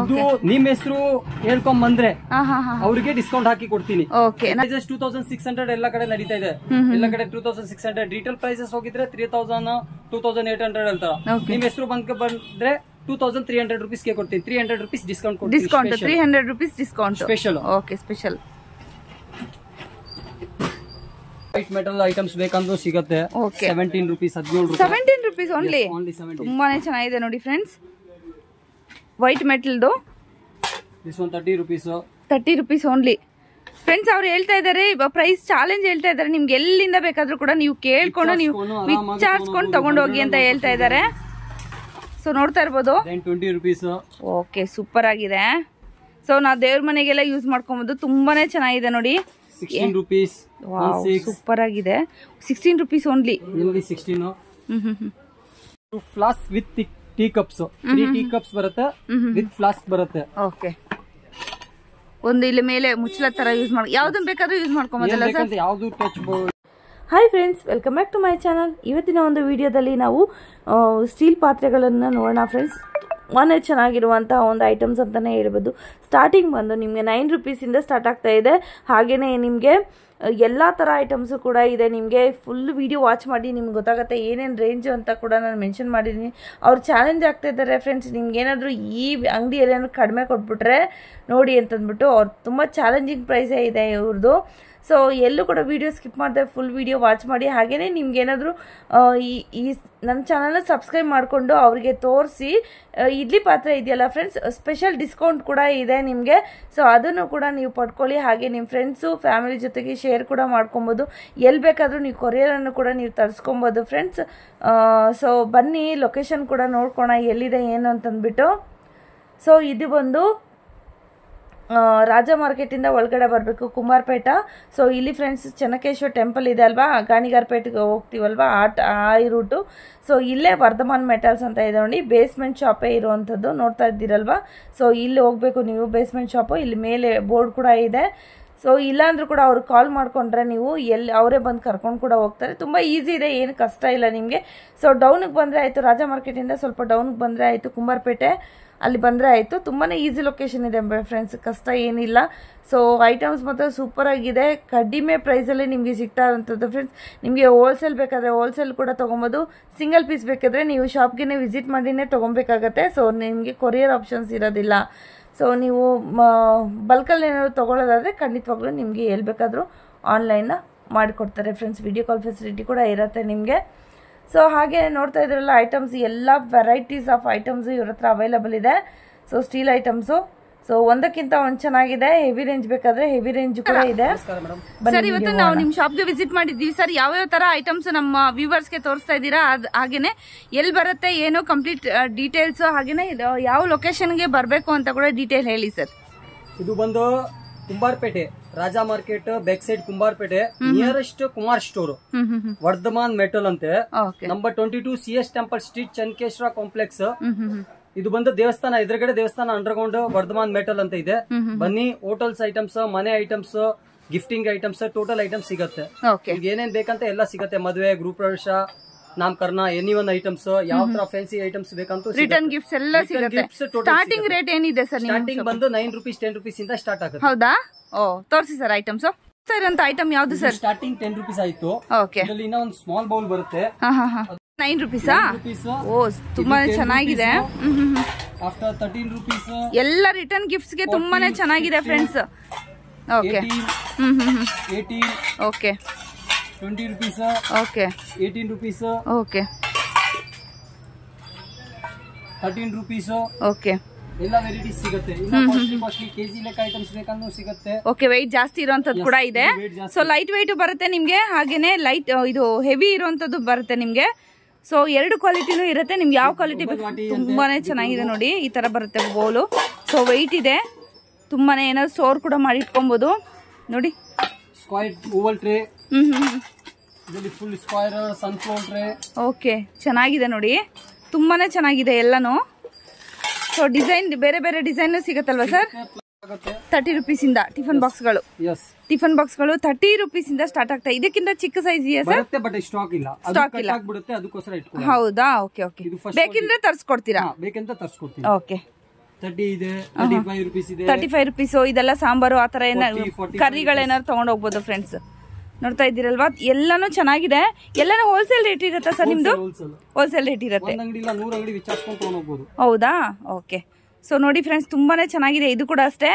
ಇದು ನಿಮ್ ಹೆಸರು ಹೇಳ್ಕೊಂಡ್ ಬಂದ್ರೆ ಅವ್ರಿಗೆ ಡಿಸ್ಕೌಂಟ್ ಹಾಕಿ ಕೊಡ್ತೀನಿ. 2600 ಎಲ್ಲ ಕಡೆ ನಡೀತಾ ಇದೆ, ಎಲ್ಲ ಕಡೆ 2600. ರಿಟೇಲ್ ಪ್ರೈಸಸ್ ಹೋಗಿದ್ರೆ 3000 2800 ಅಂತ. ನಿಮ್ ಹೆಸರು ಬಂದ್ರೆ 2300 rupees ಗೆ ಕೊಡ್ತೀನಿ. 300 rupees ಡಿಸ್ಕೌಂಟ್ ಕೊಡ್ತೀನಿ. Discount 300 rupees discount special. Okay, special. White metal items ಬೇಕಂದ್ರೂ ಸಿಗುತ್ತೆ. 17 rupees 17 rupees ಓನ್ಲಿ. ತುಂಬಾನೇ ಚೆನ್ನಾಗಿದೆ ನೋಡಿ ಫ್ರೆಂಡ್ಸ್, ವೈಟ್ ಮೆಟಲ್ದು. This one 30 rupees. 30 rupees only friends. ಅವ್ರು ಹೇಳ್ತಾ ಇದಾರೆ ಪ್ರೈಸ್ ಚಾಲೆಂಜ್ ಹೇಳ್ತಾ ಇದಾರೆ. ನಿಮ್ಗೆ ಎಲ್ಲಿಂದ ಬೇಕಾದ್ರೂ ಕೂಡ ನೀವು ಕೇಳ್ಕೊಂಡು ನೀವು ವಿಚಾರಿಸ್ಕೊಂಡು ತಗೊಂಡೋಗಿ ಅಂತ ಹೇಳ್ತಾ ಇದಾರೆ. ಸೊ ನೋಡ್ತಾ ಇರ್ಬೋದು. 20 rupees. ಓಕೆ, ಸೂಪರ್ ಆಗಿದೆ. ಸೊ ನಾವು ದೇವ್ರ ಮನೆಗೆಲ್ಲ ಯೂಸ್ ಮಾಡ್ಕೊಬಹುದು. ತುಂಬಾನೇ ಚೆನ್ನಾಗಿದೆ ನೋಡಿ. 16 rupees. ಸೂಪರ್ ಆಗಿದೆ. 16 rupees only. 16. Flask with tea cups. 3 tea cups ಬರುತ್ತೆ, ವಿತ್ ಫ್ಲಾಸ್ಕ್ ಬರುತ್ತೆ. ಓಕೆ, ಒಂದು ಇಲ್ಲಿ ಮೇಲೆ ಮುಚ್ಚಲ ತರ ಯೂಸ್ ಮಾಡಿ ಯಾವ್ದನ್ನ ಬೇಕಾದ್ರೂ ಯೂಸ್ ಮಾಡ್ಕೊಬೋದಲ್ಲ ಸರ್? ಯಾವ್ದು touch. Hi friends, welcome back to my channel. ಇವತ್ತಿನ ಒಂದು ವಿಡಿಯೋದಲ್ಲಿ ನಾವು ಸ್ಟೀಲ್ ಪಾತ್ರೆಗಳನ್ನು ನೋಡೋಣ ಫ್ರೆಂಡ್ಸ್. ತುಂಬಾನೇ ಚೆನ್ನಾಗಿರುವಂತಹ ಒಂದು ಐಟಮ್ಸ್ ಅಂತಾನೆ ಹೇಳ್ಬೋದು. ಸ್ಟಾರ್ಟಿಂಗ್ ಬಂದು ನಿಮಗೆ 9 rupees ಇಂದ ಸ್ಟಾರ್ಟ್ ಆಗ್ತಾ ಇದೆ. ಹಾಗೇನೆ ನಿಮಗೆ ಎಲ್ಲ ಥರ ಐಟಮ್ಸು ಕೂಡ ಇದೆ. ನಿಮಗೆ ಫುಲ್ ವಿಡಿಯೋ ವಾಚ್ ಮಾಡಿ ನಿಮ್ಗೆ ಗೊತ್ತಾಗುತ್ತೆ ಏನೇನು ರೇಂಜು ಅಂತ ಕೂಡ ನಾನು ಮೆನ್ಷನ್ ಮಾಡಿದ್ದೀನಿ. ಅವ್ರು ಚಾಲೆಂಜ್ ಆಗ್ತಾ ಇದ್ದಾರೆ ಫ್ರೆಂಡ್ಸ್. ನಿಮ್ಗೇನಾದರೂ ಈ ಅಂಗಡಿಯಲ್ಲಿ ಏನಾದ್ರು ಕಡಿಮೆ ಕೊಟ್ಬಿಟ್ರೆ ನೋಡಿ ಅಂತಂದ್ಬಿಟ್ಟು ಅವ್ರು ತುಂಬ ಚಾಲೆಂಜಿಂಗ್ ಪ್ರೈಸೇ ಇದೆ ಇವ್ರದ್ದು. ಸೊ ಎಲ್ಲೂ ಕೂಡ ವಿಡಿಯೋ ಸ್ಕಿಪ್ ಮಾಡಿದೆ, ಫುಲ್ ವಿಡಿಯೋ ವಾಚ್ ಮಾಡಿ. ಹಾಗೆಯೇ ನಿಮ್ಗೇನಾದರೂ ಈ ನನ್ನ ಚಾನಲ್ನ ಸಬ್ಸ್ಕ್ರೈಬ್ ಮಾಡಿಕೊಂಡು ಅವರಿಗೆ ತೋರಿಸಿ. ಇಡ್ಲಿ ಪಾತ್ರೆ ಇದೆಯಲ್ಲ ಫ್ರೆಂಡ್ಸ್, ಸ್ಪೆಷಲ್ ಡಿಸ್ಕೌಂಟ್ ಕೂಡ ಇದೆ ನಿಮಗೆ. ಸೊ ಅದನ್ನು ಕೂಡ ನೀವು ಪಡ್ಕೊಳ್ಳಿ. ಹಾಗೆ ನಿಮ್ಮ ಫ್ರೆಂಡ್ಸು ಫ್ಯಾಮಿಲಿ ಜೊತೆಗೆ ಶೇರ್ ಕೂಡ ಮಾಡ್ಕೊಬೋದು. ಎಲ್ಲಿ ಬೇಕಾದರೂ ನೀವು ಕೊರಿಯರನ್ನು ಕೂಡ ನೀವು ತರಿಸ್ಕೊಬೋದು ಫ್ರೆಂಡ್ಸ್. ಸೊ ಬನ್ನಿ, ಲೊಕೇಶನ್ ಕೂಡ ನೋಡ್ಕೋಣ ಎಲ್ಲಿದೆ ಏನು ಅಂತಂದ್ಬಿಟ್ಟು. ಸೊ ಇದು ಬಂದು ರಾಜ ಮಾರ್ಕೆಟಿಂದ ಒಳಗಡೆ ಬರಬೇಕು, ಕುಮಾರಪೇಟ. ಸೊ ಇಲ್ಲಿ ಫ್ರೆಂಡ್ಸ್ ಚೆನ್ನಕೇಶ್ವರ ಟೆಂಪಲ್ ಇದೆ ಅಲ್ವಾ, ಗಾಣಿಗಾರ್ಪೇಟೆಗೆ ಹೋಗ್ತೀವಲ್ವಾ ಆ ರೂಟು. ಸೊ ಇಲ್ಲೇ ವರ್ಧಮಾನ್ ಮೆಟಲ್ಸ್ ಅಂತ ಇದೆ ನೋಡಿ, ಬೇಸ್ಮೆಂಟ್ ಶಾಪೇ ಇರುವಂಥದ್ದು ನೋಡ್ತಾ ಇದ್ದೀರಲ್ವಾ. ಸೊ ಇಲ್ಲಿ ಹೋಗಬೇಕು ನೀವು, ಬೇಸ್ಮೆಂಟ್ ಶಾಪು. ಇಲ್ಲಿ ಮೇಲೆ ಬೋರ್ಡ್ ಕೂಡ ಇದೆ. ಸೊ ಇಲ್ಲಾಂದ್ರೂ ಕೂಡ ಅವ್ರು ಕಾಲ್ ಮಾಡಿಕೊಂಡ್ರೆ ನೀವು ಎಲ್ಲಿ ಅವರೇ ಬಂದು ಕರ್ಕೊಂಡು ಕೂಡ ಹೋಗ್ತಾರೆ. ತುಂಬ ಈಸಿ ಇದೆ, ಏನು ಕಷ್ಟ ಇಲ್ಲ ನಿಮಗೆ. ಸೊ ಡೌನಿಗೆ ಬಂದರೆ ಆಯಿತು, ರಾಜ ಮಾರ್ಕೆಟಿಂದ ಸ್ವಲ್ಪ ಡೌನಿಗೆ ಬಂದರೆ ಆಯಿತು, ಕುಮಾರಪೇಟೆ ಅಲ್ಲಿ ಬಂದರೆ ಆಯಿತು. ತುಂಬಾ ಈಸಿ ಲೊಕೇಶನ್ ಇದೆ ಫ್ರೆಂಡ್ಸ್, ಕಷ್ಟ ಏನಿಲ್ಲ. ಸೊ ಐಟಮ್ಸ್ ಮಾತ್ರ ಸೂಪರ್ ಆಗಿದೆ, ಕಡಿಮೆ ಪ್ರೈಸಲ್ಲಿ ನಿಮಗೆ ಸಿಗ್ತಾ ಇರುವಂಥದ್ದು ಫ್ರೆಂಡ್ಸ್. ನಿಮಗೆ ಹೋಲ್ಸೇಲ್ ಬೇಕಾದರೆ ಹೋಲ್ಸೇಲ್ ಕೂಡ ತೊಗೊಬೋದು, ಸಿಂಗಲ್ ಪೀಸ್ ಬೇಕಾದರೆ ನೀವು ಶಾಪ್ಗೆ ವಿಸಿಟ್ ಮಾಡಿನೇ ತೊಗೊಬೇಕಾಗತ್ತೆ. ಸೊ ನಿಮಗೆ ಕೊರಿಯರ್ ಆಪ್ಷನ್ಸ್ ಇರೋದಿಲ್ಲ. ಸೊ ನೀವು ಬಲ್ಕಲ್ಲಿ ಏನಾದ್ರು ತೊಗೊಳ್ಳೋದಾದರೆ ಖಂಡಿತವಾಗ್ಲೂ ನಿಮಗೆ ಎಲ್ಲಿ ಬೇಕಾದರೂ ಆನ್ಲೈನ್ನ ಮಾಡಿಕೊಡ್ತಾರೆ ಫ್ರೆಂಡ್ಸ್. ವಿಡಿಯೋ ಕಾಲ್ ಫೆಸಿಲಿಟಿ ಕೂಡ ಇರುತ್ತೆ ನಿಮಗೆ. ಸೊ ಹಾಗೆ ನೋಡ್ತಾ ಇದ್ರಲ್ಲ ಐಟಮ್ಸ್, ಎಲ್ಲ ವೆರೈಟೀಸ್ ಆಫ್ ಐಟಮ್ಸು ಇವ್ರ ಹತ್ರ ಅವೈಲಬಲ್ ಇದೆ. ಸೊ ಸ್ಟೀಲ್ ಐಟಮ್ಸು, ಸೊ ಒಂದಕ್ಕಿಂತ ಒಂದು ಚೆನ್ನಾಗಿದೆ. ಹೆವಿ ರೇಂಜ್ ಬೇಕಾದ್ರೆ ಹೆವಿ ರೇಂಜ್ ಕೂಡ ಇದೆ. ಸರ್, ಇವತ್ತು ನಾವು ನಿಮ್ಮ ಶಾಪ್ಗೆ ವಿಸಿಟ್ ಮಾಡಿದ್ದೀವಿ ಸರ್. ಯಾವ್ಯಾವ ತರ ಐಟಮ್ಸ್ ನಮ್ಮ ವ್ಯೂವರ್ಸ್ಗೆ ತೋರಿಸ್ತಾ ಇದ್ದೀರಾ, ಹಾಗೇನೆ ಎಲ್ಲಿ ಬರುತ್ತೆ ಏನೋ ಕಂಪ್ಲೀಟ್ ಡೀಟೇಲ್ಸ್, ಹಾಗೇನೆ ಯಾವ ಲೊಕೇಶನ್ಗೆ ಬರಬೇಕು ಅಂತ ಕೂಡ ಡೀಟೇಲ್ ಹೇಳಿ ಸರ್. ಇದು ಬಂದು Kumbarpet, Raja market back side Kumbarpet, nearest Kumar store, Vardhaman metal ಅಂತೆ, number 22 CS temple street, Channakeshwara complex. ಇದು ಬಂದು ದೇವಸ್ಥಾನ ಎದುರುಗಡೆ, ದೇವಸ್ಥಾನ ಅಂಡರ್ಗ್ರೌಂಡ್, ವರ್ಧಮಾನ್ ಮೆಟಲ್ ಅಂತ ಇದೆ. ಬನ್ನಿ, ಹೋಟೆಲ್ಸ್ ಐಟಮ್ಸ್, ಮನೆ items, gifting items, total items ಸಿಗತ್ತೆ. ಏನೇನ್ ಬೇಕಂತ ಎಲ್ಲ ಸಿಗತ್ತೆ. ಮದುವೆ, ಗೃಹ ಪ್ರವೇಶ, ನಾಮಕರಣ, ಎನಿ ಒನ್ ಐಟಮ್ಸ್, ಯಾವ ತರ ಫ್ಯಾನ್ಸಿ ಐಟಮ್ಸ್ ಬೇಕಂತ ರಿಟರ್ನ್ ಗಿಫ್ಟ್ಸ್ ಎಲ್ಲ ಸಿಗುತ್ತೆ. ಸ್ಟಾರ್ಟಿಂಗ್ ರೇಟ್ ಏನಿದೆ ಸರ್? ಸ್ಟಾರ್ಟಿಂಗ್ ಬಂದು 9 rupees 10 rupees ಇಂದ ಸ್ಟಾರ್ಟ್ ಆಗುತ್ತೆ. ಹೌದಾ? ಓ, ತೋರಿಸಿ ಸರ್ ಐಟಮ್ಸ್. ಸರ್ ಅಂತ ಐಟಮ್ ಯಾವ್ದು ಸರ್? ಸ್ಟಾರ್ಟಿಂಗ್ 10 rupees ಆಯ್ತು. ಓಕೆ, ಇದರಲ್ಲಿ ಇನ್ನೂ ಒಂದು ಸ್ಮಾಲ್ ಬೌಲ್ ಬರುತ್ತೆ. 9 rupees. ಓ, ತುಂಬಾನೇ ಚೆನ್ನಾಗಿದೆ. After 13 rupees. ಎಲ್ಲ ರಿಟರ್ನ್ ಗಿಫ್ಟ್ಸ್ ಗೆ ತುಂಬಾನೇ ಚೆನ್ನಾಗಿದೆ friends. Okay, 18. Okay, 20 rupees. Okay, 18 rupees. Okay, 13 rupees. Okay. ಎಲ್ಲ ವೆರೈಟೀಸ್ ಸಿಗುತ್ತೆ. ಕಾಸ್ಟ್ಲಿ ಕೆಜಿ ಲೆಕ್ಕ ಐಟಮ್ಸ್ ಬೇಕಂದ್ರೂ ಸಿಗುತ್ತೆ. ಓಕೆ, ವೆಯ್ಟ್ ಜಾಸ್ತಿ ಇರುವಂತದ್ದು ಕೂಡ ಇದೆ. ಸೊ ಲೈಟ್ ವೆಯ್ಟ್ ಬರುತ್ತೆ ನಿಮ್ಗೆ, ಹಾಗೇನೆ ಲೈಟ್ ಇದು ಹೆವಿ ಇರುವಂತದ್ದು ಬರುತ್ತೆ ನಿಮ್ಗೆ. ಸೊ ಎರಡು ಕ್ವಾಲಿಟಿನೂ ಇರುತ್ತೆ. ನಿಮ್ಗೆ ಯಾವ ಕ್ವಾಲಿಟಿ ಬೇಕು, ತುಂಬಾನೇ ಚೆನ್ನಾಗಿದೆ ನೋಡಿ. ಈ ತರ ಬರುತ್ತೆ ಬೌಲು. ಸೊ ವೆಯ್ಟ್ ಇದೆ, ತುಂಬಾನೇ ಏನಾದ್ರು ಸ್ಟೋರ್ ಕೂಡ ಮಾಡಿ ಇಟ್ಕೊಬಹುದು ನೋಡಿ. ಸ್ಕ್ವೈರ್ ಓವಲ್ ಟ್ರೇ, ಇದರಲ್ಲಿ full square sunflower tray. Okay, ಚೆನ್ನಾಗಿದೆ ನೋಡಿ, ತುಂಬಾನೇ ಚೆನ್ನಾಗಿದೆ ಎಲ್ಲಾನು. ಸೊ ಡಿಸೈನ್ ಬೇರೆ ಬೇರೆ ಡಿಸೈನ್ ಸಿಗುತ್ತಲ್ವಾ ಸರ್? 30 rupees ಇಂದ ಟಿಫನ್ ಬಾಕ್ಸ್ಗಳು, ಟಿಫನ್ ಬಾಕ್ಸ್ಗಳು 30 rupees ಇಂದ ಸ್ಟಾರ್ಟ್ ಆಗ್ತಾ. ಇದಕ್ಕಿಂತ ಚಿಕ್ಕ ಸೈಜ್ ಇದೆಯಾ ಸರ್? ಬಟ್ ಸ್ಟಾಕ್ ಇಲ್ಲ, ಸ್ಟಾಕ್ ಇಲ್ಲ. ಅದಕ್ಕೋಸ್ಕರ ಇಟ್ಕೊಳ್ಳಿ. ಹೌದಾ? Okay, okay. ಬೇಕಿದ್ರೆ ತರಿಸ್ಕೊಡ್ತೀರಾ? ಬೇಕಂತ ತರಿಸ್ಕೊಡ್ತೀನಿ. ಓಕೆ, 30 ಇದೆ, 35 rupees ಇದೆ, 35 rupees. ಇದೆಲ್ಲ ಸಾಂಬಾರು ಆ ತರ ಏನಾದ್ರು ಕರಿಗಳೇನಾದ್ರು ತಗೊಂಡ್ ಹೋಗ್ಬೋದು ಫ್ರೆಂಡ್ಸ್. ನೋಡ್ತಾ ಇದ್ದೀರಲ್ವಾ, ಎಲ್ಲಾನು ಚೆನ್ನಾಗಿದೆ. ಎಲ್ಲಾನು ಹೋಲ್ಸೇಲ್ ರೇಟ್ ಇರುತ್ತಾ ಸರ್ ನಿಮ್ದು? ಹೋಲ್ಸೇಲ್ ರೇಟ್ ಇರುತ್ತೆ. ಹೌದಾ? ಓಕೆ. ಸೊ ನೋಡಿ ಫ್ರೆಂಡ್ಸ್, ತುಂಬಾನೇ ಚೆನ್ನಾಗಿದೆ. ಇದು ಕೂಡ ಅಷ್ಟೇ,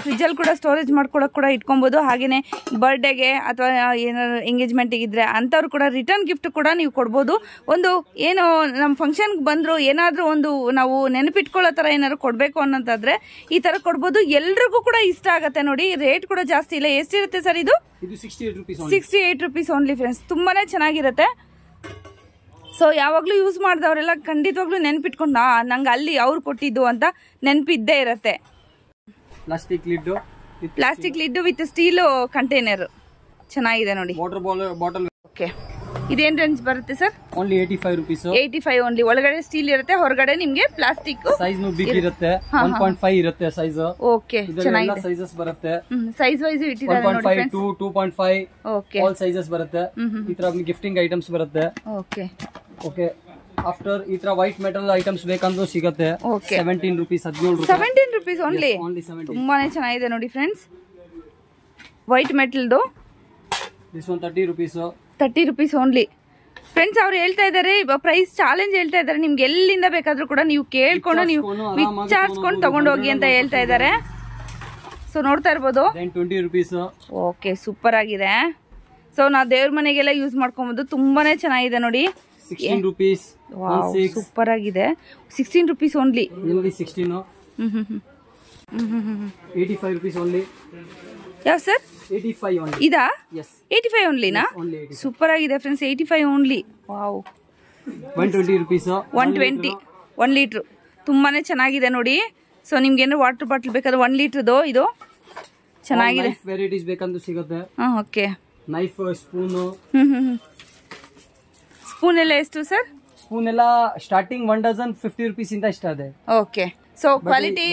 ಫ್ರಿಜ್ಜಲ್ಲಿ ಕೂಡ ಸ್ಟೋರೇಜ್ ಮಾಡ್ಕೊಳಕ್ ಕೂಡ ಇಟ್ಕೊಬಹುದು. ಹಾಗೇನೆ ಬರ್ಡೇಗೆ ಅಥವಾ ಏನಾದ್ರು ಎಂಗೇಜ್ಮೆಂಟಿಗೆ ಇದ್ರೆ ಅಂಥವ್ರು ಕೂಡ ರಿಟರ್ನ್ ಗಿಫ್ಟ್ ಕೂಡ ನೀವು ಕೊಡ್ಬೋದು. ಒಂದು ಏನು ನಮ್ಮ ಫಂಕ್ಷನ್ಗೆ ಬಂದ್ರು ಏನಾದರೂ ಒಂದು ನಾವು ನೆನಪಿಟ್ಕೊಳ್ಳೋ ಥರ ಏನಾದ್ರು ಕೊಡಬೇಕು ಅನ್ನೋಂತಾದ್ರೆ ಈ ಥರ ಕೊಡ್ಬೋದು. ಎಲ್ರಿಗೂ ಕೂಡ ಇಷ್ಟ ಆಗುತ್ತೆ. ನೋಡಿ, ರೇಟ್ ಕೂಡ ಜಾಸ್ತಿ ಇಲ್ಲ. ಎಷ್ಟಿರುತ್ತೆ ಸರ್ ಇದು? 68 rupees ಓನ್ಲಿ ಫ್ರೆಂಡ್ಸ್. ತುಂಬಾನೇ ಚೆನ್ನಾಗಿರುತ್ತೆ. ಸೊ ಯಾವಾಗಲೂ ಯೂಸ್ ಮಾಡಿದವರೆಲ್ಲ ಖಂಡಿತವಾಗ್ಲೂ ನೆನಪಿಟ್ಕೊಂಡು ನಂಗೆ ಅಲ್ಲಿ ಅವ್ರು ಕೊಟ್ಟಿದ್ದು ಅಂತ ನೆನಪಿದ್ದೇ ಇರುತ್ತೆ. Plastic lid with steel container ಚೆನ್ನಾಗಿದೆ ನೋಡಿ. ಓಕೆ, ಇದೇನ್ ರೇಂಜ್ ಬರುತ್ತೆ ಸರ್? Only 85 rupees. 85 ಓನ್ಲಿ. ಒಳಗಡೆ ಸ್ಟೀಲ್ ಇರುತ್ತೆ, ಹೊರಗಡೆ ನಿಮ್ಗೆ ಪ್ಲಾಸ್ಟಿಕ್. ಸೈಜ್ ಬಿಗ್ ಇರುತ್ತೆ, 1.5 ಇರುತ್ತೆ ಸೈಜ್. ಓಕೆ, ಚೆನ್ನಾಗಿದೆ. ಸೈಜಸ್ ಬರುತ್ತೆ, ಸೈಜ್ ವೈಸ್ ಇಟ್ಟಿದ್ದಾರೆ ನೋಡಿ friends. 1.5 to 2.5 okay, all sizes ಬರುತ್ತೆ. ಈ ತರ ಗಿಫ್ಟಿಂಗ್ ಐಟಮ್ಸ್ ಬರುತ್ತೆ. Okay okay. ಆಫ್ಟರ್ ಈ ತರ ವೈಟ್ ಮೆಟಲ್ ಐಟಮ್ಸ್ ಬೇಕಂದ್ರೂ ಸಿಗುತ್ತೆ. 17 rupees, 17 rupees ಓನ್ಲಿ. ತುಂಬಾನೇ ಚೆನ್ನಾಗಿದೆ ನೋಡಿ ಫ್ರೆಂಡ್ಸ್, ವೈಟ್ ಮೆಟಲ್ದು. This one 30 rupees. 30 rupees only friends. ಅವ್ರು ಹೇಳ್ತಾ ಇದಾರೆ ಪ್ರೈಸ್ ಚಾಲೆಂಜ್ ಹೇಳ್ತಾ ಇದಾರೆ. ನಿಮ್ಗೆ ಎಲ್ಲಿಂದ ಬೇಕಾದ್ರೂ ಕೂಡ ನೀವು ಕೇಳ್ಕೊಂಡು ನೀವು ವಿಚಾರಿಸ್ಕೊಂಡು ತಗೊಂಡೋಗಿ ಅಂತ ಹೇಳ್ತಾ ಇದಾರೆ. ಸೊ ನೋಡ್ತಾ ಇರ್ಬೋದು. 20 rupees. ಓಕೆ, ಸೂಪರ್ ಆಗಿದೆ. ಸೊ ನಾವು ದೇವ್ರ ಮನೆಗೆಲ್ಲ ಯೂಸ್ ಮಾಡ್ಕೊಬಹುದು. ತುಂಬಾನೇ ಚೆನ್ನಾಗಿದೆ ನೋಡಿ. 16 rupees. ಸೂಪರ್ ಆಗಿದೆ. 16 rupees ಓನ್ಲಿ. 16. 85 rupees only. ಯಾವ ಸರ್? 85 ಓನ್ಲಿ. ಇದಾ? Yes. 85 ಓನ್ಲಿನಾ? ಸೂಪರ್ ಆಗಿದೆ friends. 85 only. Wow. 120 rupees. 120 1 litre. ತುಂಬಾನೇ ಚೆನ್ನಾಗಿದೆ ನೋಡಿ. ಸೊ ನಿಮ್ಗೆ ಏನಾದ್ರು ವಾಟರ್ ಬಾಟಲ್ ಬೇಕಾದ್ರೆ 1 ಲೀಟ್ರದು ಇದು ಚೆನ್ನಾಗಿದೆ. ವೆರೈಟೀಸ್ ಬೇಕಂದ್ರೂ ಸಿಗುತ್ತೆ. ಓಕೆ. Knife, spoon. ಸ್ಪೂನ್ ಎಲ್ಲ ಎಷ್ಟು ಸರ್? ಸ್ಪೂನ್ ಎಲ್ಲ ಸ್ಟಾರ್ಟಿಂಗ್ 1 dozen 50 rupees ಇಂದ ಸ್ಟಾರ್ಟ್ ಇದೆ. ಓಕೆ. ಸೊ ಕ್ವಾಲಿಟಿ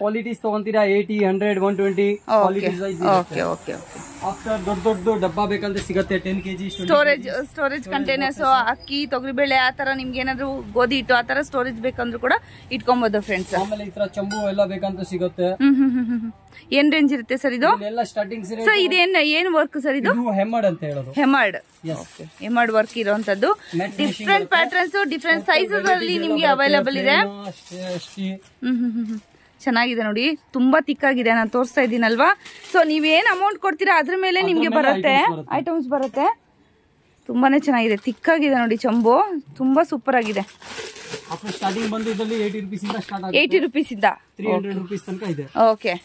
ಕ್ವಾಲಿಟೀಸ್ ತಗೊಂತೀರಾ 80, 100, 120 ಕ್ವಾಲಿಟೀಸ್ ವೈಸ್ ಇರುತ್ತೆ. ಓಕೆ. ಆಫ್ಟರ್ ದೊಡ್ಡ ಡಬ್ಬ ಬೇಕಂದ್ರೆ ಸಿಗುತ್ತೆ. 10 kg ಸ್ಟೋರೇಜ್ ಕಂಟೈನರ್ಸ್, ಅಕ್ಕಿ, ತೊಗರಿಬೇಳೆ ಆ ತರ ನಿಮ್ಗೆ ಏನಾದ್ರು ಗೋಧಿ ಹಿಟ್ಟು ಆ ತರ ಸ್ಟೋರೇಜ್ ಬೇಕಂದ್ರೂ ಕೂಡ ಇಟ್ಕೊಬಹುದು ಫ್ರೆಂಡ್ಸ್. ಆಮೇಲೆ ಈ ತರ ಚಂಬು ಎಲ್ಲ ಬೇಕಂತ ಸಿಗುತ್ತೆ. ಏನ್ ರೇಂಜ್ ಇರುತ್ತೆ ಸರ್ ಇದು? ಎಲ್ಲ ಸ್ಟಾರ್ಟಿಂಗ್ ಸೊ ಇದೇನ್ ವರ್ಕ್ ಸರ್ ಇದು? ಹೆಮರ್ಡ್ ಅಂತ ಹೇಳೋದು. ಹೆಮರ್ಡ್ ವರ್ಕ್ ಇರುವಂತದ್ದು. ಡಿಫ್ರೆಂಟ್ ಪ್ಯಾಟರ್ನ್ಸ್, ಡಿಫ್ರೆಂಟ್ ಸೈಜಸ್ ಅಲ್ಲಿ ನಿಮ್ಗೆ ಅವೈಲೇಬಲ್ ಇದೆ. ಚೆನ್ನಾಗಿದೆ ನೋಡಿ, ತುಂಬಾ ತಿಕ್ಕಾಗಿದೆ. ನಾನು ತೋರಿಸ್ತಾ ಇದ್ದೀನಲ್ವಾ. ಸೊ ನೀವೇನ್ ಅಮೌಂಟ್ ಕೊಡ್ತೀರಾ ಅದ್ರ ಮೇಲೆ ನಿಮ್ಗೆ ಬರುತ್ತೆ, ಐಟಮ್ಸ್ ಬರುತ್ತೆ. ತುಂಬಾನೇ ಚೆನ್ನಾಗಿದೆ, ತಿಕ್ಕಾಗಿದೆ ನೋಡಿ. ಚಂಬು ತುಂಬಾ ಸೂಪರ್ ಆಗಿದೆ. ಸ್ಟಾರ್ಟಿಂಗ್ ಬಂದು ಇದರಲ್ಲಿ 80 rupees ಇಂದ ಸ್ಟಾರ್ಟ್ ಆಗುತ್ತೆ. 80 rupees ಇಂದ 300 rupees ತನಕ ಇದೆ. ಓಕೆ.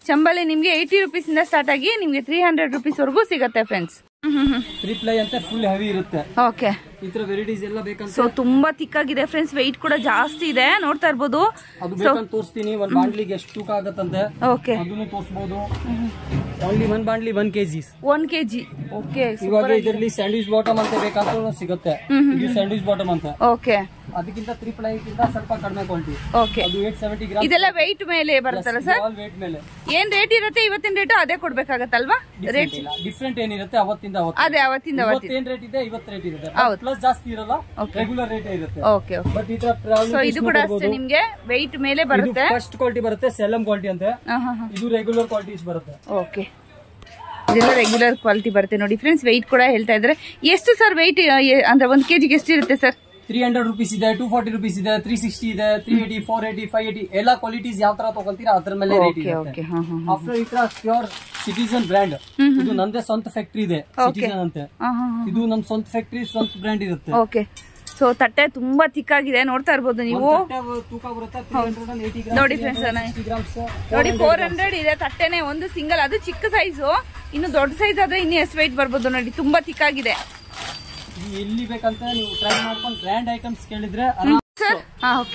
ಚಂಬಲ್ಲಿ ನಿಮ್ಗೆ 80 rupees ಇಂದ ಸ್ಟಾರ್ಟ್ ಆಗಿ ನಿಮ್ಗೆ 300 rupees ವರೆಗೂ ಸಿಗುತ್ತೆ ಫ್ರೆಂಡ್ಸ್. 3 ply ಅಂತ ಫುಲ್ ಹೆವಿ ಇರುತ್ತೆ. ಓಕೆ. ಈ ತರ ವೆರೈಟೀಸ್ ಎಲ್ಲ ಬೇಕಂತ. ಸೊ ತುಂಬಾ ತಿಕ್ಕಾಗಿದೆ ಫ್ರೆಂಡ್ಸ್, ವೆಯ್ಟ್ ಕೂಡ ಜಾಸ್ತಿ ಇದೆ. ನೋಡ್ತಾ ಇರ್ಬೋದು. ಅದು ಬೇಕಂತ ತೋರಿಸ್ತೀನಿ. ಒಂದು ಬಾಂಡ್ಲಿಗೆ ಎಷ್ಟು ತೂಕ ಆಗುತ್ತಂತೆ ಓಕೆ, ಅದನ್ನು ತೋರಿಸಬಹುದು. Only 1 ಬಾಂಡ್ಲಿ 1 kg. 1 kg. ಓಕೆ. ಇವಾಗ ಇದರಲ್ಲಿ ಸ್ಯಾಂಡ್ವಿಚ್ ಬಾಟಮ್ ಅಂತ ಬೇಕಂತ ಸಿಗುತ್ತೆ. ಇದು ಸ್ಯಾಂಡ್ವಿಚ್ ಬಾಟಮ್ ಅಂತ. ಓಕೆ. ಅದಕ್ಕಿಂತ 3 ply ಗಿಂತ ಸ್ವಲ್ಪ ಕಡಿಮೆ ಕ್ವಾಲಿಟಿ. ಓಕೆ. ಅದು 870 ಗ್ರಾಮ್. ಇದೆಲ್ಲ ವೆಯ್ಟ್ ಮೇಲೆ ಬರುತ್ತಲ್ಲ ಸರ್? ವೆಯ್ಟ್ ಮೇಲೆ. ಏನ್ ರೇಟ್ ಇರುತ್ತೆ ಇವತ್ತಿನ ರೇಟ್ ಅದೇ ಕೊಡ್ಬೇಕಾಗತ್ತಲ್ವಾ? ರೇಟ್ ಡಿಫ್ರೆಂಟ್ ಏನಿರುತ್ತೆ ಅವತ್ತಿಂದ ಅವತ್ತು. ಅದೇ ಅವತ್ತಿಂದ ಅವತ್ತು ಏನ್ ರೇಟ್ ಇದೆ ಇವತ್ತು ರೇಟ್ ಇರುತ್ತೆ. ಪ್ಲಸ್ ಜಾಸ್ತಿ ಇರಲ್ಲ, ರೆಗ್ಯುಲರ್ ರೇಟ್ ಇರುತ್ತೆ. ಓಕೆ. ಬಟ್ ಈ ತರ ಸೊ ಇದು ಕೂಡ ಅಷ್ಟೇ ನಿಮ್ಗೆ ವೆಯ್ಟ್ ಮೇಲೆ ಬರುತ್ತೆ. ಫಸ್ಟ್ ಕ್ವಾಲಿಟಿ ಬರುತ್ತೆ, ಸೆಲಮ್ ಕ್ವಾಲಿಟಿ ಅಂತ. ಇದು ರೆಗ್ಯುಲರ್ ಕ್ವಾಲಿಟೀಸ್ ಬರುತ್ತೆ. ಓಕೆ. ಇದೆಲ್ಲ ರೆಗ್ಯುಲರ್ ಕ್ವಾಲಿಟಿ ಬರುತ್ತೆ ನೋಡಿ ಫ್ರೆಂಡ್ಸ್. ವೆಯ್ಟ್ ಕೂಡ ಹೇಳ್ತಾ ಇದ್ರೆ ಎಷ್ಟು ಸರ್ ವೆಯ್ಟ್ ಅಂದ್ರೆ 1 kg ಎಷ್ಟು ಇರುತ್ತೆ ಸರ್? 300 rupees ಇದೆ, 240 rupees ಇದೆ, 360 ಇದೆ, 380, 480, 580 ಎಲ್ಲ ಕ್ವಾಲಿಟೀಸ್ ಯಾವ ತರ ತಗೊಳ್ತೀರಾ ಅದ್ರ ಮೇಲೆ ರೇಟ್ ಇರುತ್ತೆ. ಆಫ್ಟರ್ ಈ ತರ ಪ್ಯೂರ್ ಸಿಟಿಜನ್ ಬ್ರ್ಯಾಂಡ್. ಇದು ನಂದೇ ಸ್ವಂತ ಫ್ಯಾಕ್ಟರಿ ಇದೆ, ಸಿಟಿಜನ್ ಅಂತ. ಇದು ನಮ್ ಸ್ವಂತ ಫ್ಯಾಕ್ಟರಿ, ಸ್ವಂತ ಬ್ರ್ಯಾಂಡ್ ಇರುತ್ತೆ. ಓಕೆ. ಸೊ ತಟ್ಟೆ ತುಂಬಾ ತಿಕ್ಕಾಗಿದೆ, ನೋಡ್ತಾ ಇರ್ಬೋದು ನೀವು. ತೂಕ ಬರುತ್ತೆ 380 ಗ್ರಾಮ್. ನೋಡಿ ಫ್ರೆಂಡ್ಸ್, ನೋಡಿ 400 ಇದೆ ತಟ್ಟೆನೆ, ಒಂದು ಸಿಂಗಲ್. ಅದು ಚಿಕ್ಕ ಸೈಜು. ಇನ್ನು ದೊಡ್ಡ ಸೈಜ್ ಆದ್ರೆ ಇನ್ನು ಎಷ್ಟು ವೆಯ್ಟ್ ಬರ್ಬೋದು ನೋಡಿ. ತುಂಬಾ ತಿಕ್ಕಾಗಿದೆ. ಎಲ್ಲಿ ಬೇಕಂತ ನೀವು ಟ್ರೈ ಮಾಡ್ಕೊಂಡು ಬ್ರ್ಯಾಂಡ್ ಐಟಮ್ಸ್ ಕೇಳಿದ್ರೆ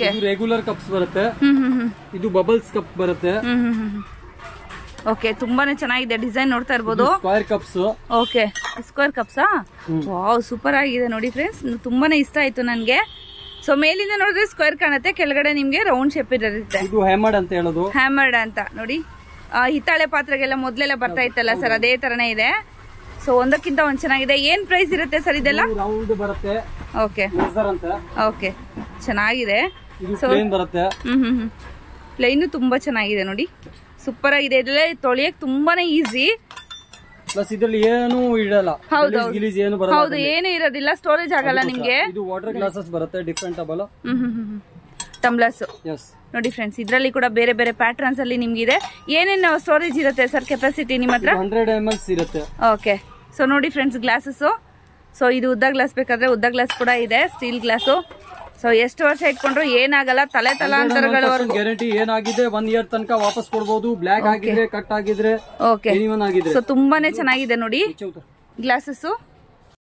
ಇದು ರೆಗ್ಯುಲರ್ ಕಪ್ಸ್ ಬರುತ್ತೆ. ಇದು ಬಬಲ್ಸ್ ಕಪ್ ಬರುತ್ತೆ. ಓಕೆ. ತುಂಬಾನೇ ಚೆನ್ನಾಗಿದೆ ಡಿಸೈನ್, ನೋಡ್ತಾ ಇರ್ಬೋದು. Square cups. ಓಕೆ. ಸ್ಕ್ವೇರ್ ಕಪ್ಸಾ? ವಾವ್, ಸೂಪರ್ ಆಗಿದೆ ನೋಡಿ ಫ್ರೆಂಡ್ಸ್. ತುಂಬಾನೇ ಇಷ್ಟ ಆಯ್ತು ನನ್ಗೆ. ಸೊ ಮೇಲಿಂದ ನೋಡಿದ್ರೆ ಸ್ಕ್ವೇರ್ ಕಾಣುತ್ತೆ, ಕೆಳಗಡೆ ನಿಮ್ಗೆ ರೌಂಡ್ ಶೇಪ್ ಇರುತ್ತೆ. ಇದು ಹ್ಯಾಮರ್ಡ್ ಅಂತ ಹೇಳೋದು. ಹ್ಯಾಮರ್ಡ್ ಅಂತ ನೋಡಿ. ಹಿತ್ತಾಳೆ ಪಾತ್ರೆಗೆಲ್ಲ ಮೊದ್ಲೆಲ್ಲ ಬರ್ತಾ ಇತ್ತಲ್ಲ ಸರ್, ಅದೇ ತರನೇ ಇದೆ. ಸೊ ಒಂದಕ್ಕಿಂತ ಒಂದ್ ಚೆನ್ನಾಗಿದೆ. ಏನ್ ಪ್ರೈಸ್ ಇರುತ್ತೆ ಸರ್ ಇದೆಲ್ಲ? ರೌಂಡ್ ಬರುತ್ತೆ. ಓಕೆ. ಲೇಸರ್ ಅಂತ. ಓಕೆ, ಚೆನ್ನಾಗಿದೆ. ಇದು ಪ್ಲೇನ್ ಬರುತ್ತೆ. ಲೈನು ತುಂಬಾ ಚೆನ್ನಾಗಿದೆ ನೋಡಿ, ಸೂಪರ್ ಆಗಿದೆ. ಇದೆಲ್ಲ ತೊಳೆಯಕ್ಕೆ ತುಂಬಾನೇ ಈಸಿ. ಪ್ಲಸ್ ಇದರಲ್ಲಿ ಏನು ಇಡಲ್ಲ, ಹೌದು ಏನು ಇರೋದಿಲ್ಲ, ಸ್ಟೋರೇಜ್ ಆಗಲ್ಲ ನಿಮ್ಗೆ. ಇದು ವಾಟರ್ ಗ್ಲಾಸಸ್ ಬರುತ್ತೆ ಡಿಫ್ರೆಂಟಬಲ್ ಟಂಬ್ಲರ್ಸ್ ನೋಡಿ ಫ್ರೆಂಡ್ಸ್. ಇದರಲ್ಲಿ ಕೂಡ ಬೇರೆ ಬೇರೆ ಪ್ಯಾಟರ್ನ್ಸ್ ಅಲ್ಲಿ ನಿಮ್ಗೆ ಇದೆ. ಏನೇನು ಸ್ಟೋರೇಜ್ ಇರುತ್ತೆ ಸರ್ ಕೆಪಾಸಿಟಿ ನಿಮ್ಮ ಹತ್ರ? 100 ml ಇರುತ್ತೆ. ಓಕೆ, ಸೊ ನೋಡಿ ಫ್ರೆಂಡ್ಸ್ ಗ್ಲಾಸಸ್. ಸೊ ಇದು ಉದ್ದ ಗ್ಲಾಸ್ ಬೇಕಾದ್ರೆ ಉದ್ದ ಗ್ಲಾಸ್ ಕೂಡ ಇದೆ, ಸ್ಟೀಲ್ ಗ್ಲಾಸು. ಸೊ ಎಷ್ಟು ವರ್ಷ ಇಟ್ಕೊಂಡ್ರು ಏನಾಗಲ್ಲ, ತಲಾಂತರಗಳವರೆಗೂ ಗ್ಯಾರಂಟಿ. ಏನಾಗಿದೆ 1 year ತನಕ ವಾಪಸ್ ಕೊಡಬಹುದು. ಬ್ಲಾಕ್ ಆಗಿದ್ರೆ, ಕಟ್ ಆಗಿದ್ರೆ, ಓಕೆ. ಸೊ ತುಂಬಾನೇ ಚೆನ್ನಾಗಿದೆ ನೋಡಿ ಗ್ಲಾಸಸ್.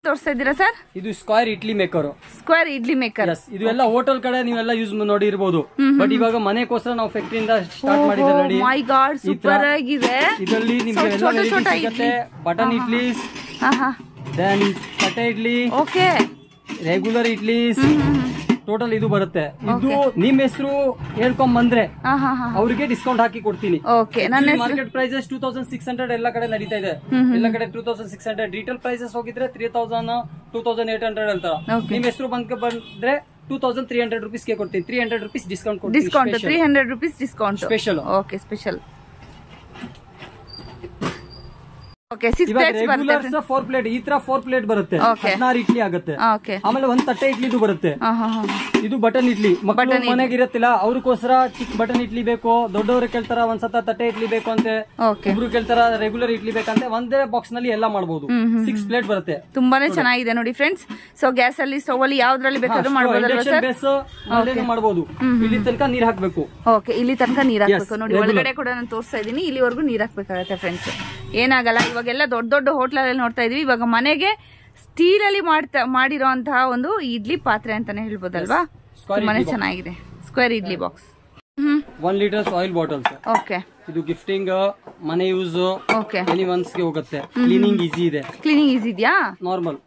ತೋರಿಸ್ತಾ ಇದ್ದೀರಾ ಸರ್? ಇದು square idli maker. Square idli maker. ಇದು ಎಲ್ಲ ಹೋಟೆಲ್ ಕಡೆ ನೀವೆಲ್ಲ ಯೂಸ್ ನೋಡಿರ್ಬೋದು. ಬಟ್ ಇವಾಗ ಮನೆಗೋಸ್ಕರ ನಾವು ಫ್ಯಾಕ್ಟರಿಯಿಂದ ಸ್ಟಾರ್ಟ್ ಮಾಡಿದ್ರೆ ನೋಡಿ. ಮೈ ಗಾಡ್, ಸೂಪರ್ ಆಗಿದೆ. ಇದರಲ್ಲಿ ನಿಮಗೆ ಎಲ್ಲ ವೆರೈಟಿ ಸಿಗುತ್ತೆ. ಬಟನ್ ಇಡ್ಲೀಸ್, ದೆನ್ ತಟ್ಟೆ idli, okay, regular idlis, total ಇದು ಬರುತ್ತೆ. ಇದು ನಿಮ್ ಹೆಸರು ಹೇಳ್ಕೊಂಡ್ ಬಂದ್ರೆ ಅವ್ರಿಗೆ ಡಿಸ್ಕೌಂಟ್ ಹಾಕಿ ಕೊಡ್ತೀನಿ. ಮಾರ್ಕೆಟ್ ಪ್ರೈಸಸ್ 2600 ಎಲ್ಲ ಕಡೆ ನಡೀತಾ ಇದೆ. ಎಲ್ಲ ಕಡೆ 2600. ರಿಟೇಲ್ ಪ್ರೈಸಸ್ ಹೋಗಿದ್ರೆ 3000 2800 ಅಂತ. ನಿಮ್ ಹೆಸರು ಬಂದ್ರೆ 2300 rupees ಕೊಡ್ತೀನಿ. 300 rupees ಡಿಸ್ಕೌಂಟ್ ಕೊಡ್ತೀನಿ. 300 rupees discount special. Okay, special. Okay, 6 plates ಬರುತ್ತೆ. 4 plate ಈ ತರ 4 plate ಬರುತ್ತೆ. 16 ಇಡ್ಲಿ ಆಗುತ್ತೆ. ಆಮೇಲೆ ಒಂದು ತಟ್ಟೆ ಇಡ್ಲಿದು ಬರುತ್ತೆ. ಇದು ಬಟನ್ ಇಡ್ಲಿ. ಮಕ್ಕಳು ಮನೆಗೆ ಇರತ್ತಿಲ್ಲ, ಅವ್ರಿಗೋಸ್ಕರ ಚಿಕ್ಕ ಬಟನ್ ಇಡ್ಲಿ ಬೇಕು. ದೊಡ್ಡವರು ಕೇಳ್ತಾರ ಒಂದ್ಸತ ತಟ್ಟೆ ಇಡ್ಲಿ ಬೇಕು ಅಂತೆ, ಇಬ್ರು ಕೇಳ್ತಾರ ರೆಗ್ಯುಲರ್ ಇಡ್ಲಿ ಬೇಕಂತೆ. ಒಂದೇ ಬಾಕ್ಸ್ ನಲ್ಲಿ ಎಲ್ಲ ಮಾಡಬಹುದು. 6 plate ಬರುತ್ತೆ. ತುಂಬಾನೇ ಚೆನ್ನಾಗಿದೆ ನೋಡಿ ಫ್ರೆಂಡ್ಸ್. ಸೊ ಗ್ಯಾಸ್ ಅಲ್ಲಿ, ಸ್ಟವ್ ಅಲ್ಲಿ ಯಾವ್ದ್ರಲ್ಲಿ ಬೇಕಾದ್ರೂ ಮಾಡಬಹುದು. ಇಲ್ಲಿ ತನಕ ನೀರ್ ಹಾಕ್ಬೇಕು. ಓಕೆ, ಇಲ್ಲಿ ತನಕ ನೀರ್ ಹಾಕ್ಬೇಕು ನೋಡಿ. ಒಳಗಡೆ ಕೂಡ ನಾನು ತೋರಿಸ್ತಾ ಇದೀನಿ. ಇಲ್ಲಿವರೆಗೂ ನೀರ್ ಹಾಕ್ಬೇಕಾಗತ್ತೆ ಫ್ರೆಂಡ್ಸ್. ಏನಾಗಲ್ಲ. ಇವಾಗೆಲ್ಲ ದೊಡ್ಡ ದೊಡ್ಡ ಹೋಟ್ಲಲ್ಲಿ ನೋಡ್ತಾ ಇದೀವಿ. ಇವಾಗ ಮನೆಗೆ ಸ್ಟೀಲ್ ಅಲ್ಲಿ ಮಾಡಿರುವಂತಹ ಒಂದು ಇಡ್ಲಿ ಪಾತ್ರೆ ಅಂತಾನೆ ಹೇಳ್ಬೋದಲ್ವಾ. ತುಂಬಾನೇ ಚೆನ್ನಾಗಿದೆ. Square idli box. 1 litre oil bottle. Okay, ಇದು ಗಿಫ್ಟಿಂಗ್, ಮನೆ ಯೂಸ್, ಓಕೆ, ಎನಿವನ್ಸ್ ಗೆ ಹೋಗುತ್ತೆ. ಕ್ಲೀನಿಂಗ್ ಈಸಿ ಇದೆ. ಕ್ಲೀನಿಂಗ್ ಈಸಿ ಇದೆಯಾ? ನಾರ್ಮಲ್.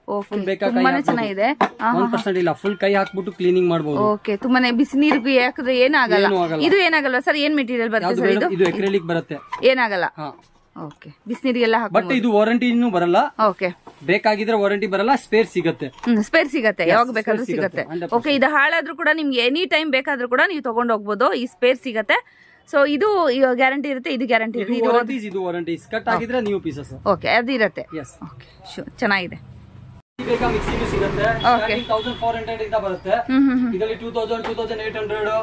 ತುಂಬಾನೇ ಚೆನ್ನಾಗಿದೆ. 1% ಇಲ್ಲ, ಫುಲ್ ಕೈ ಹಾಕ್ಬಿಟ್ಟು ಕ್ಲೀನಿಂಗ್ ಮಾಡಬಹುದು. ಓಕೆ, ತುಂಬಾನೇ ಬಿಸಿ ನೀರಿಗೆ ಹಾಕಿದ್ರೆ ಏನಾಗಲ್ಲ. ಇದು ಏನಾಗಲ್ವಾ ಸರ್? ಏನ್ ಮೆಟೀರಿಯಲ್ ಬರುತ್ತೆ ಸರ್ ಇದು? ಇದು ಅಕ್ರಿಲಿಕ್ ಬರುತ್ತೆ. ಏನಾಗಲ್ಲ. ಓಕೆ, ಬಿಸಿನೀರಿಗೆಲ್ಲ ಬಟ್ ಇದು ವಾರಂಟಿನೂ ಬರಲ್ಲ. ಓಕೆ, ಬೇಕಾಗಿದ್ರೆ ವಾರಂಟಿ ಬರಲ್ಲ, ಸ್ಪೇರ್ ಸಿಗುತ್ತೆ. ಸ್ಪೇರ್ ಸಿಗುತ್ತೆ, ಯಾವಾಗ ಬೇಕಾದ್ರೂ ಸಿಗುತ್ತೆ. ಓಕೆ, ಇದು ಹಾಳಾದ್ರೂ ಕೂಡ ನಿಮ್ಗೆ ಎನಿ ಟೈಮ್ ಬೇಕಾದ್ರೂ ಕೂಡ ನೀವು ತಗೊಂಡು ಹೋಗ್ಬೋದು. ಈ ಸ್ಪೇರ್ ಸಿಗುತ್ತೆ. ಸೊ ಇದು ಗ್ಯಾರಂಟಿ ಇರುತ್ತೆ, ಇದು ಗ್ಯಾರಂಟಿ ಇರುತ್ತೆ. ಇದು ವಾರಂಟಿ. ಕಟ್ ಆಗಿದ್ರೆ ನೀವು ಪೀಸಸ್. ಓಕೆ, ಅದು ಇರುತ್ತೆ. ಓಕೆ, ಚೆನ್ನಾಗಿದೆ. ಮಿಕ್ಸಿಗೂ ಸಿಗುತ್ತೆ. 1400 ಇಂದ ಬರುತ್ತೆ. ಇದರಲ್ಲಿ 2000 2800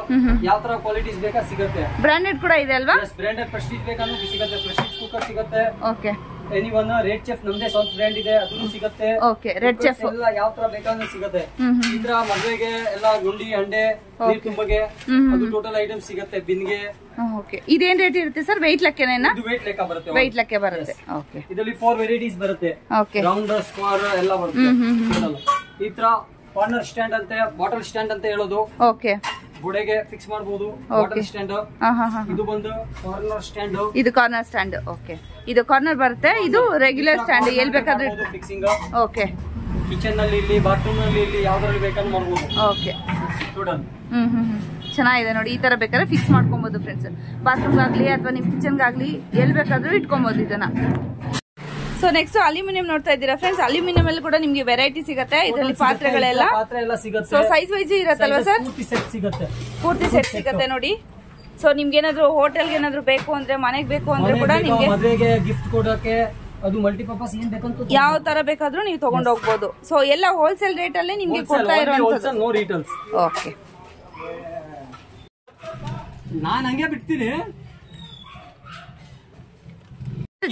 ಯಾವ ತರ ಕ್ವಾಲಿಟೀಸ್ ಬೇಕಾ ಸಿಗುತ್ತೆ. ಬ್ರಾಂಡೆಡ್ ಕೂಡ ಇದೆ ಅಲ್ವಾ? ಬ್ರಾಂಡೆಡ್ ಪ್ರೆಸ್ಟೀಜ್ ಬೇಕಾದ್ರೂ ಸಿಗುತ್ತೆ. ಪ್ರೆಸ್ಟೀಜ್ ಕುಕ್ಕರ್ ಸಿಗುತ್ತೆ. ಓಕೆ, ಎನಿವನ್ ರೆಡ್ ಚೆಫ್ ನಮ್ದೇ ಸ್ವಂತ ಬ್ರ್ಯಾಂಡ್ ಇದೆ, ಅದು ಸಿಗುತ್ತೆ. ಓಕೆ, ರೆಡ್ ಚೆಫ್ ಎಲ್ಲ ಯಾವ ತರ ಬೇಕಾದ್ರೂ ಸಿಗುತ್ತೆ. ಇದ್ರ ಮದುವೆಗೆ ಎಲ್ಲ ಗುಂಡಿ ಹಂಡೆ ನೀರ್ ತುಂಬಗೆ ಅದು ಟೋಟಲ್ ಐಟಮ್ ಸಿಗುತ್ತೆ. ಬಿನ್ಗೆ. ಓಕೆ, ಇದೇನ್ ರೇಟ್ ಇರುತ್ತೆ ಸರ್? ವೆಯ್ಟ್ ಲೆಕ್ಕನೇನಾ? ಇದು ವೆಯ್ಟ್ ಲೆಕ್ಕ ಬರುತ್ತೆ. ವೆಯ್ಟ್ ಲೆಕ್ಕ ಬರುತ್ತೆ. ಓಕೆ, ಇದರಲ್ಲಿ 4 ವೆರೈಟೀಸ್ ಬರುತ್ತೆ. ಓಕೆ, ರೌಂಡ್, ಸ್ಕ್ವೇರ್ ಎಲ್ಲ ಬರುತ್ತೆ. ಈ ತರ ಕಾರ್ನರ್ ಸ್ಟ್ಯಾಂಡ್ ಅಂತೆ, ಬಾಟಲ್ ಸ್ಟ್ಯಾಂಡ್ ಅಂತ ಹೇಳೋದು. ಓಕೆ, ಗೋಡೆಗೆ ಫಿಕ್ಸ್ ಮಾಡಬಹುದು. Bottle stand. ಇದು ಬಂದು ಕಾರ್ನರ್ ಸ್ಟ್ಯಾಂಡ್. ಇದು ಕಾರ್ನರ್ ಸ್ಟ್ಯಾಂಡ್. ಓಕೆ, ಇದು ಕಾರ್ನರ್ ಬರುತ್ತೆ. ಇದು ರೆಗ್ಯುಲರ್ ಸ್ಟ್ಯಾಂಡ್, ಎಲ್ಲಿ ಬೇಕಾದ್ರೂ ಫಿಕ್ಸಿಂಗ್. ಓಕೆ, ಕಿಚನ್ ನಲ್ಲಿ ಇಲ್ಲಿ, ಬಾತ್ರೂಮ್ ನಲ್ಲಿ ಇಲ್ಲಿ, ಯಾವ್ದ್ರಲ್ಲಿ ಬೇಕಾದ್ರೂ ಮಾಡಬಹುದು. ಓಕೆ, ಟೋಟಲ್ ಚೆನ್ನಾಗಿದೆ ನೋಡಿ. ಈ ತರ ಬೇಕಾದ್ರೆ ಫಿಕ್ಸ್ ಮಾಡ್ಕೊಬಹುದು ಫ್ರೆಂಡ್ಸ್. ಬಾತ್ರೂಮ್ ಆಗ್ಲಿ ಅಥವಾ ನಿಮ್ ಕಿಚನ್ ಗಾಗ್ಲಿ ಎಲ್ಲಿ ಬೇಕಾದ್ರೂ ಇಟ್ಕೊಬಹುದು ಇದನ್ನ. ಸೊ ನೆಕ್ಸ್ಟ್ ಅಲ್ಯೂಮಿನಿಯಂ ನೋಡ್ತಾ ಇದ್ದೀರಾ ಫ್ರೆಂಡ್ಸ್. ಅಲ್ಯೂಮಿನಿಯಂ ಅಲ್ಲಿ ಕೂಡ ನಿಮ್ಗೆ ವೆರೈಟಿ ಸಿಗುತ್ತೆ. ಇದರಲ್ಲಿ ಪಾತ್ರೆಗಳೆಲ್ಲ ಸೊ ಸೈಜ್ ವೈಸ್ ಇರತ್ತಲ್ವಾ ಸರ್? ಪೂರ್ತಿ ಸೆಟ್ ಸಿಗುತ್ತೆ ನೋಡಿ. ಸೊ ನಿಮ್ಗೆ ಏನಾದ್ರು ಹೋಟೆಲ್ಗೆ ಏನಾದ್ರು ಬೇಕು ಅಂದ್ರೆ, ಮನೆಗೆ ಬೇಕು ಅಂದ್ರೆ ಕೂಡ ನಿಮ್ಗೆ ಮದುವೆಗೆ ಗಿಫ್ಟ್ ಕೊಡೋಕೆ ಅದು ಮಲ್ಟಿಪರ್ಪಸ್ ಏನ್ ಬೇಕಂತ ಯಾವ ತರ ಬೇಕಾದ್ರೂ ನೀವು ತಗೊಂಡು ಹೋಗ್ಬೋದು. ಸೊ ಎಲ್ಲ ಹೋಲ್ಸೇಲ್ ರೇಟ್ ಅಲ್ಲಿ ನಿಮ್ಗೆ ಕೊಡ್ತಾ ಇರುವಂತದ್ದು. ಓಕೆ, ನಾನು ಹಂಗೆ ಬಿಡ್ತೀನಿ.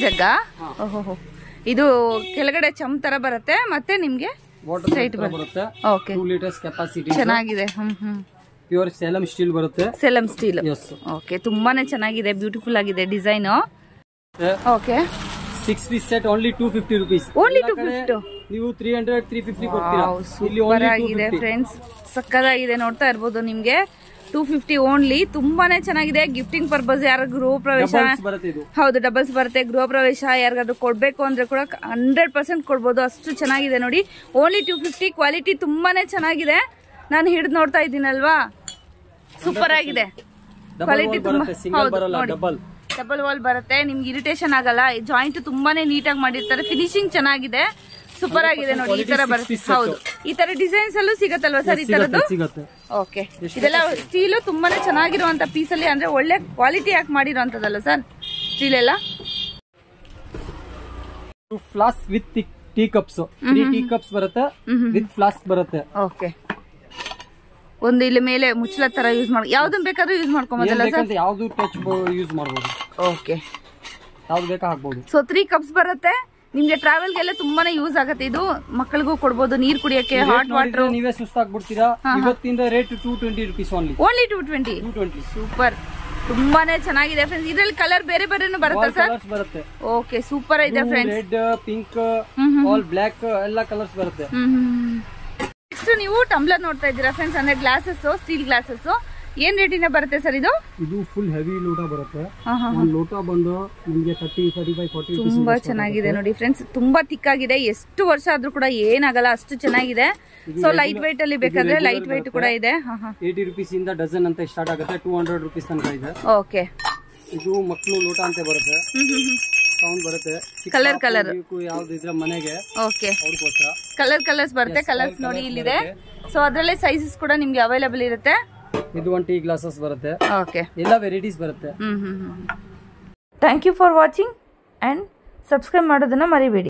ಜಗ್ಗ. ಓಹೋ, ಇದು ಕೆಳಗಡೆ ಚಮ್ ತರ ಬರುತ್ತೆ, ಮತ್ತೆ ನಿಮ್ಗೆ ಸ್ಟ್ರೈಟ್ ಬರುತ್ತೆ. Okay, 2 litres capacity. ಚೆನ್ನಾಗಿದೆ. ಪ್ಯೂರ್ ಸೇಲಂ ಸ್ಟೀಲ್ ಬರುತ್ತೆ. ಸೇಲಂ ಸ್ಟೀಲ್. ಓಕೆ, ತುಂಬಾನೇ ಚೆನ್ನಾಗಿದೆ, ಬ್ಯೂಟಿಫುಲ್ ಆಗಿದೆ design. Okay, 6 piece set only 250 rupees. Only 250. ನೀವು 300 350 ಕೊಡ್ತೀರಾ. ಸೂಪರ್ ಆಗಿದೆ ಫ್ರೆಂಡ್ಸ್, ಸಕ್ಕದಾಗಿದೆ. ನೋಡ್ತಾ ಇರ್ಬೋದು ನಿಮ್ಗೆ 250 ಓನ್ಲಿ. ತುಂಬಾನೇ ಚೆನ್ನಾಗಿದೆ. ಗಿಫ್ಟಿಂಗ್ ಪರ್ಪಸ್, ಯಾರ ಗೃಹ ಪ್ರವೇಶ, ಹೌದು ಡಬಲ್ಸ್ ಬರುತ್ತೆ. ಗೃಹ ಪ್ರವೇಶ ಯಾರಿಗಾದ್ರೂ ಕೊಡ್ಬೇಕು ಅಂದ್ರೆ ಕೂಡ 100% ಕೊಡ್ಬೋದು. ಅಷ್ಟು ಚೆನ್ನಾಗಿದೆ ನೋಡಿ. ಓನ್ಲಿ 250. ಕ್ವಾಲಿಟಿ ತುಂಬಾನೇ ಚೆನ್ನಾಗಿದೆ. ನಾನು ಹಿಡಿದು ನೋಡ್ತಾ ಇದ್ದೀನಲ್ವಾ, ಸೂಪರ್ ಆಗಿದೆ. ಕ್ವಾಲಿಟಿ ತುಂಬಾ, ಹೌದು ನೋಡಿ, ಡಬಲ್ ವಾಲ್ ಬರುತ್ತೆ. ನಿಮ್ಗೆ ಇರಿಟೇಷನ್ ಆಗಲ್ಲ. ಜಾಯಿಂಟ್ ತುಂಬಾನೇ ನೀಟಾಗಿ ಮಾಡಿರ್ತಾರೆ. ಫಿನಿಶಿಂಗ್ ಚೆನ್ನಾಗಿದೆ. ಸೂಪರ್ ಆಗಿದೆ ನೋಡಿ, ಈ ತರ ಬರುತ್ತೆ. ಹೌದು, ಈ ತರ ಡಿಸೈನ್ಸ್ ಅಲ್ಲೂ ಸಿಗತ್ತಲ್ವಾ ಸರ್ ಈ ತರದ್ದು? ಸಿಗುತ್ತೆ. ಓಕೆ, ಇದೆಲ್ಲ ಸ್ಟೀಲ್ ತುಂಬಾನೇ ಚೆನ್ನಾಗಿರುವಂತ ಪೀಸ್ ಅಲ್ಲಿ, ಅಂದ್ರೆ ಒಳ್ಳೆ ಕ್ವಾಲಿಟಿ ಯಾಕೆ ಮಾಡಿರುವಂತದಲ್ಲ ಸರ್ ಸ್ಟೀಲ್ ಎಲ್ಲ. Flask with tea cups, 3 tea cups ಬರುತ್ತೆ, ವಿತ್ ಫ್ಲಾಸ್ಕ್ ಬರುತ್ತೆ. ಓಕೆ, ಒಂದು ಇಲ್ಲಿ ಮೇಲೆ ಮುಚ್ಚಲ ತರ ಯೂಸ್ ಮಾಡಿ ಯಾವ್ದನ್ ಬೇಕಾದ್ರೂ ಯೂಸ್ ಮಾಡ್ಕೊಬೋದಲ್ಲ ಸರ್? ಯಾವ್ದು ಟಚ್ ಯೂಸ್ ಮಾಡಬಹುದು. ಓಕೆ, ಯಾವ್ದು ಬೇಕಾ ಹಾಕ್ಬಹುದು. ಸೊ 3 ಕಪ್ಸ್ ಬರುತ್ತೆ. ನಿಮ್ಗೆ ಟ್ರಾವೆಲ್ ಗೆಲ್ಲ ತುಂಬಾನೇ ಯೂಸ್ ಆಗುತ್ತೆ. ಇದು ಮಕ್ಕಳಿಗೂ ಕೊಡ್ಬೋದು, ನೀರ್ ಕುಡಿಯಕ್ಕೆ, ಹಾಟ್ ವಾಟರ್. ನೀವೇ ಸುಸ್ತಾಗ್ಬಿಡ್ತೀರಾ. ಇವತ್ತಿಂದ ರೇಟ್ 220 rupees ಓನ್ಲಿ. 220. ಸೂಪರ್, ತುಂಬಾನೇ ಚೆನ್ನಾಗಿದೆ ಫ್ರೆಂಡ್ಸ್. ಇದ್ರಲ್ಲಿ ಕಲರ್ ಬೇರೆ ಬೇರೆನೂ ಬರುತ್ತೆ ಸರ್? ಬರುತ್ತೆ. ಓಕೆ, ಸೂಪರ್ ಇದೆ friends. Red, pink, all black ಎಲ್ಲ ಕಲರ್ಸ್ ಬರುತ್ತೆ. ನೆಕ್ಸ್ಟ್ ನೀವು ಟಂಬ್ಲರ್ ನೋಡ್ತಾ ಇದ್ದೀರಾ ಫ್ರೆಂಡ್ಸ್, ಅಂದ್ರೆ ಗ್ಲಾಸಸ್, ಸ್ಟೀಲ್ ಗ್ಲಾಸಸ್. ಏನ್ ರೇಟಿನ ಬರುತ್ತೆ ಸರ್ ಇದು? ಇದು ಫುಲ್ ಹೆವಿ ಲೋಟ ಬರುತ್ತೆ. ಒಂದು ಲೋಟ ಬಂದು ನಿಮಗೆ 30, 35, 40 ತುಂಬಾ ಚೆನ್ನಾಗಿದೆ ನೋಡಿ ಫ್ರೆಂಡ್ಸ್, ತುಂಬಾ ಥಿಕ್ ಆಗಿದೆ. ಎಷ್ಟು ವರ್ಷ ಆದ್ರೂ ಕೂಡ ಏನಾಗಲ್ಲ, ಅಷ್ಟು ಚೆನ್ನಾಗಿದೆ. ಸೊ ಲೈಟ್ ವೈಟ್ ಅಲ್ಲಿ ಬೇಕಾದ್ರೆ ಲೈಟ್ ವೈಟ್ ಕೂಡ ಇದೆ. 80 rupees ಇಂದ ಡಜನ್ ಅಂತ ಸ್ಟಾರ್ಟ್ ಆಗುತ್ತೆ, 200 rupees ತನಕ ಇದೆ. ಓಕೆ, ಇದು ಮಕ್ಕಳು ಲೋಟ ಅಂತ ಬರುತ್ತೆ. ಸೌಂಡ್ ಬರುತ್ತೆ. ಕಲರ್ ಯಾವ್ದು ಇದ್ರೆ ಮನೆಗೆ. ಓಕೆ, ಅವ್ರಿಗೋಸ್ಕರ ಕಲರ್ಸ್ ಬರುತ್ತೆ. ಕಲರ್ಸ್ ನೋಡಿ ಇಲ್ಲಿದೆ. ಸೊ ಅದ್ರಲ್ಲೇ ಸೈಜಸ್ ಕೂಡ ನಿಮ್ಗೆ ಅವೈಲೇಬಲ್ ಇರುತ್ತೆ. ಇದು 1 ಟೀ ಗ್ಲಾಸಸ್ ಬರುತ್ತೆ. ಓಕೆ, ಎಲ್ಲ ವೆರೈಟೀಸ್ ಬರುತ್ತೆ. Thank you for watching and subscribe ಮಾಡೋದನ್ನ ಮರಿಬೇಡಿ.